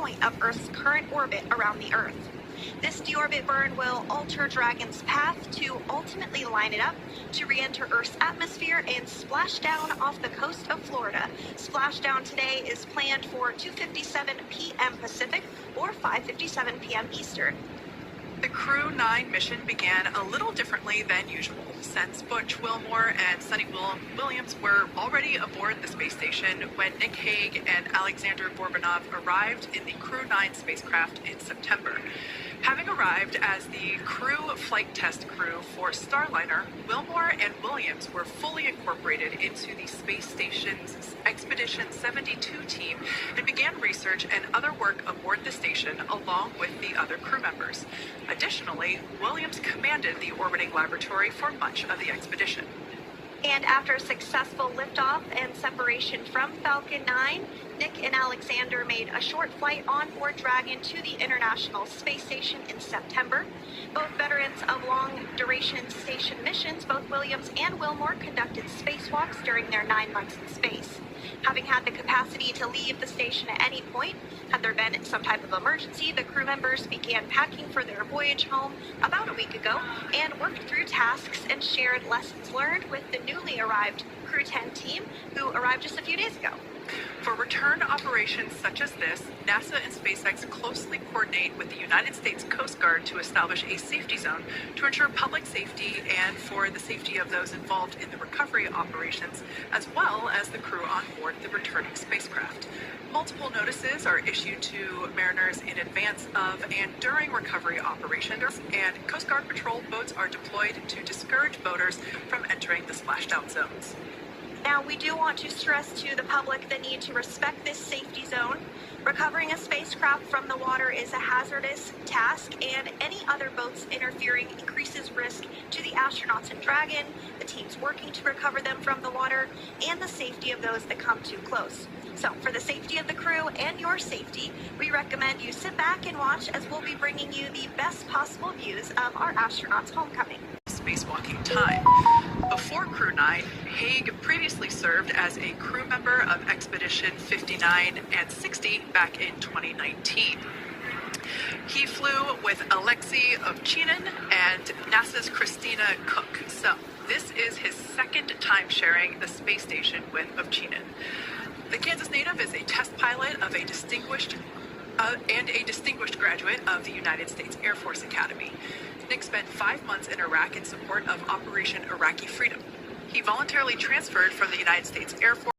point of Earth's current orbit around the Earth. This deorbit burn will alter Dragon's path to ultimately line it up to re-enter Earth's atmosphere and splash down off the coast of Florida. Splashdown today is planned for 2:57 p.m. Pacific or 5:57 p.m. Eastern. The Crew 9 mission began a little differently than usual, since Butch Wilmore and Sunita Williams were already aboard the space station when Nick Hague and Alexander Gorbanov arrived in the Crew 9 spacecraft in September. Having arrived as the crew flight test crew for Starliner, Wilmore and Williams were fully incorporated into the space station's Expedition 72 team and began research and other work aboard the station along with the other crew members. Additionally, Williams commanded the orbiting laboratory for much of the expedition. And after successful liftoff and separation from Falcon 9, Nick and Alexander made a short flight on board Dragon to the International Space Station in September. Both veterans of long-duration station missions, both Williams and Wilmore conducted spacewalks during their 9 months in space. Having had the capacity to leave the station at any point, had there been some type of emergency, the crew members began packing for their voyage home about a week ago and worked through tasks and shared lessons learned with the newly arrived Crew 10 team, who arrived just a few days ago. For return operations such as this, NASA and SpaceX closely coordinate with the United States Coast Guard to establish a safety zone to ensure public safety and for the safety of those involved in the recovery operations, as well as the crew on board the returning spacecraft. Multiple notices are issued to mariners in advance of and during recovery operations, and Coast Guard patrol boats are deployed to discourage boaters from entering the splashdown zones. Now, we do want to stress to the public the need to respect this safety zone. Recovering a spacecraft from the water is a hazardous task, and any other boats interfering increases risk to the astronauts and Dragon, the teams working to recover them from the water, and the safety of those that come too close. So, for the safety of the crew and your safety, we recommend you sit back and watch as we'll be bringing you the best possible views of our astronauts' homecoming. Spacewalking time. Before Crew 9, Hague previously served as a crew member of Expedition 59 and 60 back in 2019. He flew with Alexei Ovchinin and NASA's Christina Koch. So this is his second time sharing the space station with Ovchinin. The Kansas native is a test pilot of a distinguished graduate of the United States Air Force Academy. Nick spent 5 months in Iraq in support of Operation Iraqi Freedom. He voluntarily transferred from the United States Air Force